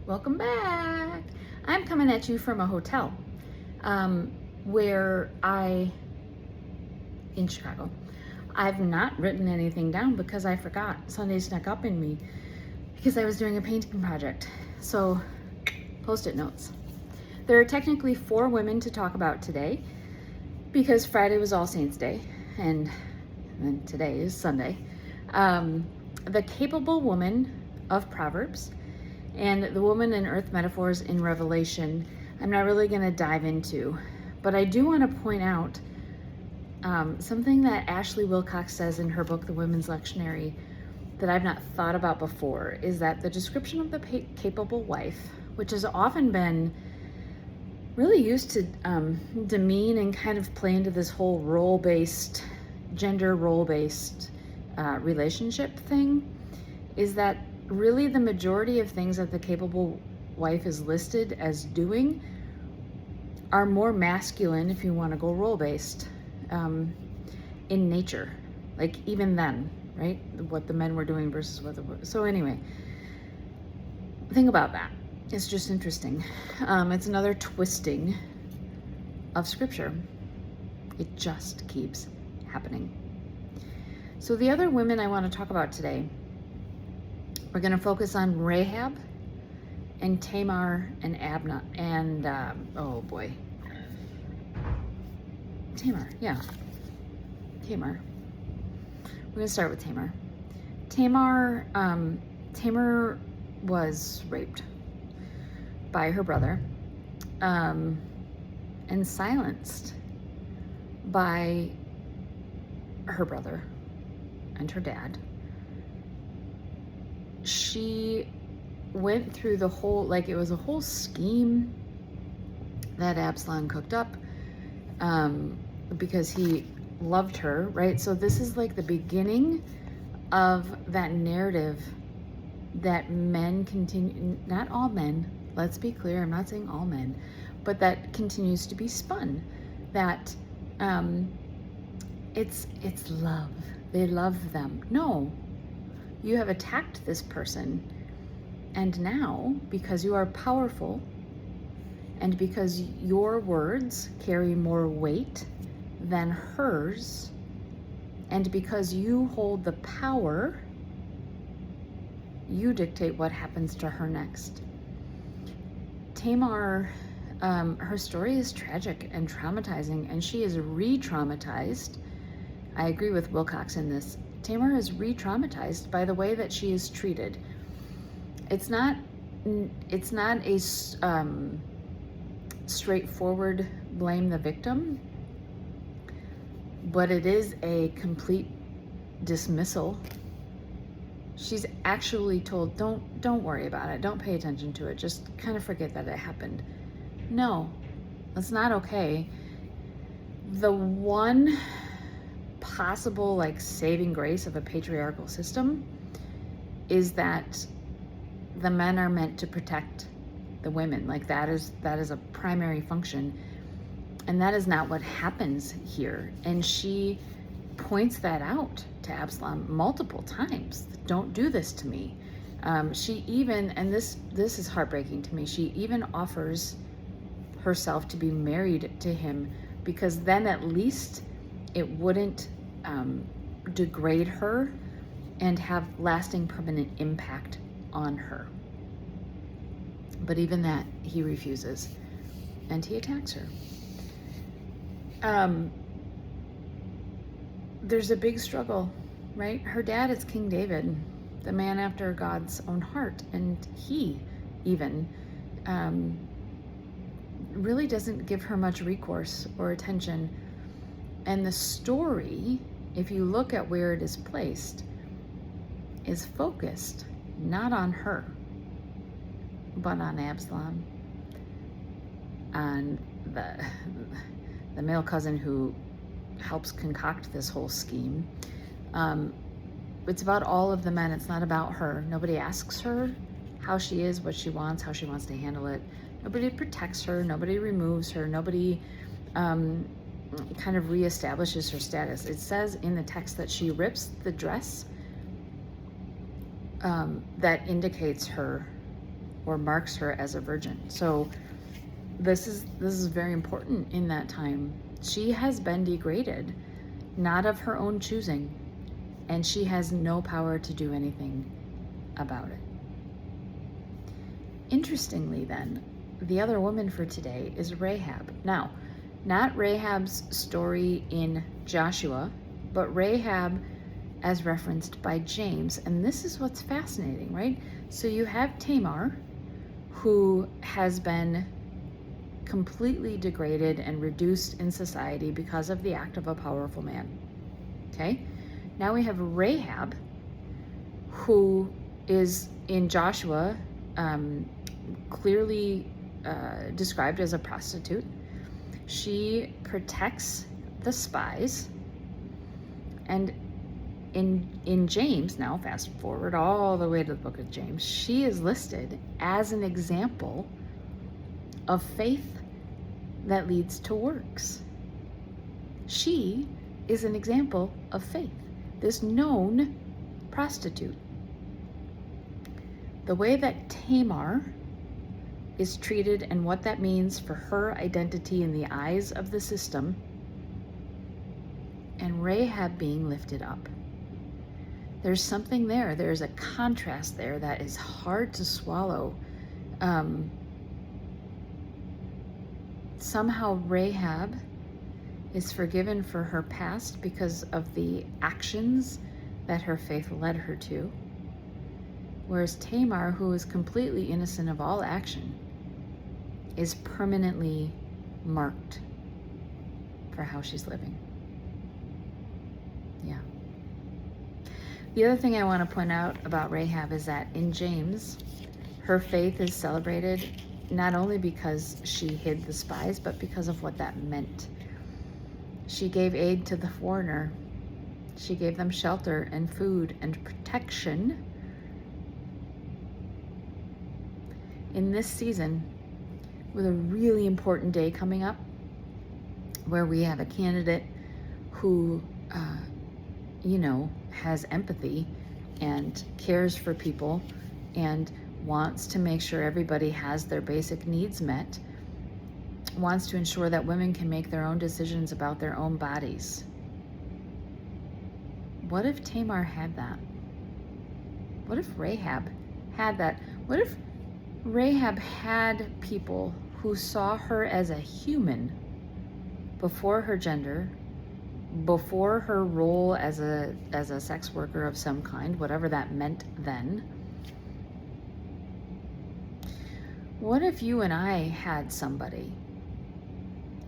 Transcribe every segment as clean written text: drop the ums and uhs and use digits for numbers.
Welcome back. I'm coming at you from a hotel where in Chicago. I've not written anything down because I forgot. Sunday snuck up in me because I was doing a painting project. So, post-it notes. There are technically 4 women to talk about today because Friday was All Saints Day and then today is Sunday. The capable woman of Proverbs and the woman in earth metaphors in Revelation, I'm not really going to dive into, but I do want to point out something that Ashley Wilcox says in her book, The Women's Lectionary, that I've not thought about before, is that the description of the capable wife, which has often been really used to demean and kind of play into this whole gender role-based relationship thing, is that really the majority of things that the capable wife is listed as doing are more masculine, if you want to go role-based, in nature. Like even then, right? What the men were doing versus what so anyway, think about that. It's just interesting. It's another twisting of scripture. It just keeps happening. So the other women I want to talk about today, we're going to focus on Rahab and Tamar and Abna and oh boy, Tamar. Yeah, Tamar. We're going to start with Tamar. Tamar was raped by her brother and silenced by her brother and her dad. She went through the whole, like it was a whole scheme that Absalom cooked up because he loved her, right? So this is like the beginning of that narrative that men continue, not all men, let's be clear, I'm not saying all men, but that continues to be spun, that it's love. They love them. No, you have attacked this person, and now, because you are powerful, and because your words carry more weight than hers, and because you hold the power, you dictate what happens to her next. Tamar, her story is tragic and traumatizing, and she is re-traumatized. I agree with Wilcox in this. Tamar is re-traumatized by the way that she is treated. It's not a straightforward blame the victim, but it is a complete dismissal. She's actually told, don't worry about it. Don't pay attention to it. Just kind of forget that it happened. No, that's not okay. The one possible like saving grace of a patriarchal system is that the men are meant to protect the women. Like that is a primary function, and that is not what happens here. And she points that out to Absalom multiple times. Don't do this to me. She even, and this is heartbreaking to me, she even offers herself to be married to him, because then at least it wouldn't degrade her and have lasting permanent impact on her. But even that, he refuses, and he attacks her. There's a big struggle, right? Her dad is King David, the man after God's own heart, and he even really doesn't give her much recourse or attention. And the story, if you look at where it is placed, is focused not on her, but on Absalom, on the male cousin who helps concoct this whole scheme. It's about all of the men. It's not about her. Nobody asks her how she is, what she wants, how she wants to handle it. Nobody protects her. Nobody removes her. Nobody kind of reestablishes her status. It says in the text that she rips the dress that indicates her or marks her as a virgin. So this is very important in that time. She has been degraded, not of her own choosing, and she has no power to do anything about it. Interestingly then, the other woman for today is Rahab. Now, not Rahab's story in Joshua, but Rahab as referenced by James. And this is what's fascinating, right? So you have Tamar, who has been completely degraded and reduced in society because of the act of a powerful man. Okay? Now we have Rahab, who is in Joshua clearly described as a prostitute. She protects the spies. And in James, now fast forward all the way to the book of James, she is listed as an example of faith that leads to works. She is an example of faith, this known prostitute. The way that Tamar is treated and what that means for her identity in the eyes of the system, and Rahab being lifted up. There's something there. There's a contrast there that is hard to swallow. Somehow Rahab is forgiven for her past because of the actions that her faith led her to, whereas Tamar, who is completely innocent of all action, is permanently marked for how she's living. Yeah. The other thing I want to point out about Rahab is that in James, her faith is celebrated not only because she hid the spies, but because of what that meant. She gave aid to the foreigner. She gave them shelter and food and protection. In this season, with a really important day coming up, where we have a candidate who, has empathy and cares for people and wants to make sure everybody has their basic needs met, wants to ensure that women can make their own decisions about their own bodies. What if Tamar had that? What if Rahab had that? What if Rahab had people who saw her as a human before her gender, before her role as a sex worker of some kind, whatever that meant then? What if you and I had somebody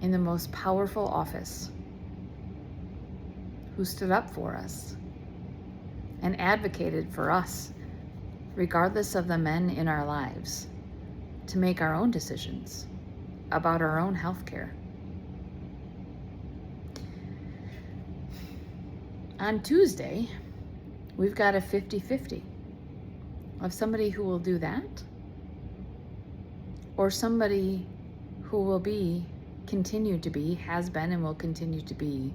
in the most powerful office who stood up for us and advocated for us, regardless of the men in our lives, to make our own decisions about our own health care? On Tuesday, we've got a 50-50 of somebody who will do that, or somebody who will continue to be, has been and will continue to be,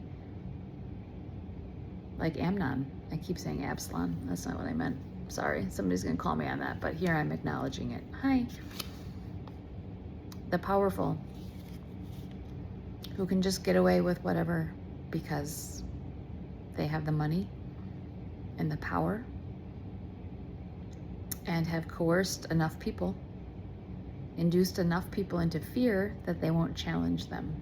like Amnon. I keep saying Absalom. That's not what I meant. Sorry, somebody's gonna call me on that, but here I'm acknowledging it. Hi. The powerful, who can just get away with whatever because they have the money and the power and have coerced enough people, induced enough people into fear that they won't challenge them.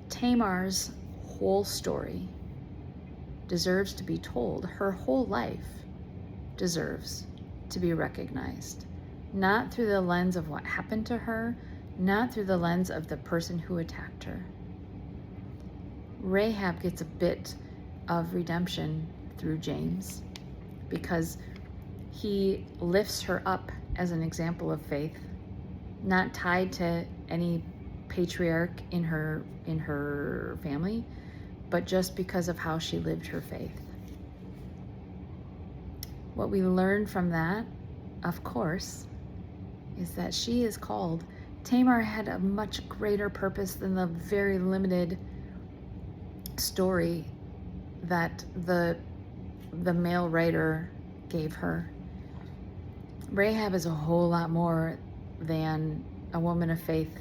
Tamar's whole story deserves to be told. Her whole life deserves to be recognized, not through the lens of what happened to her, not through the lens of the person who attacked her. Rahab gets a bit of redemption through James because he lifts her up as an example of faith, not tied to any patriarch in her family, but just because of how she lived her faith. What we learn from that, of course, is that she is called. Tamar had a much greater purpose than the very limited story that the male writer gave her. Rahab is a whole lot more than a woman of faith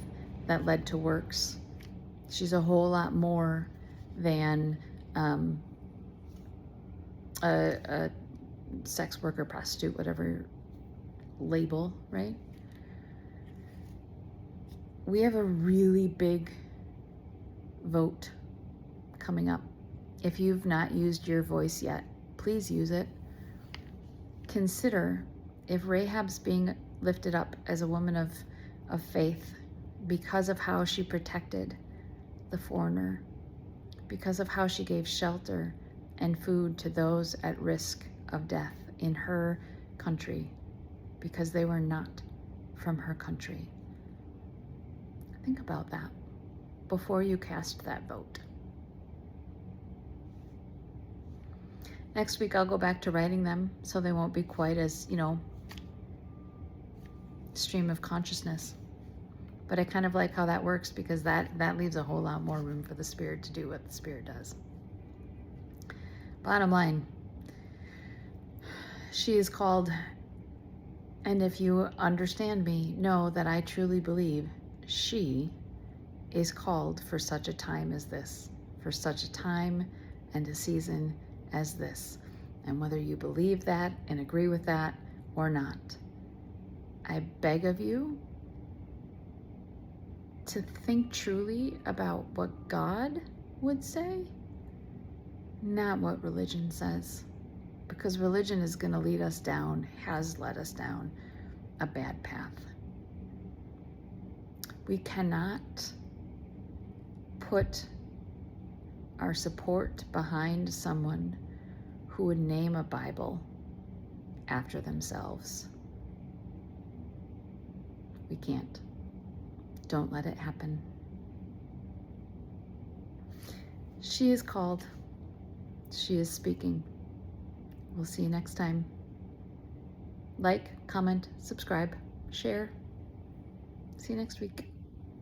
that led to works. She's a whole lot more than a sex worker, prostitute, whatever label, right? We have a really big vote coming up. If you've not used your voice yet, please use it. Consider if Rahab's being lifted up as a woman of faith because of how she protected the foreigner, because of how she gave shelter and food to those at risk of death in her country, because they were not from her country. Think about that before you cast that vote. Next week, I'll go back to writing them so they won't be quite as, stream of consciousness. But I kind of like how that works, because that leaves a whole lot more room for the Spirit to do what the Spirit does. Bottom line, she is called, and if you understand me, know that I truly believe she is called for such a time as this, for such a time and a season as this. And whether you believe that and agree with that or not, I beg of you to think truly about what God would say, not what religion says. Because religion is going to lead us down, has led us down a bad path. We cannot put our support behind someone who would name a Bible after themselves. We can't. Don't let it happen. She is called. She is speaking. We'll see you next time. Like, comment, subscribe, share. See you next week.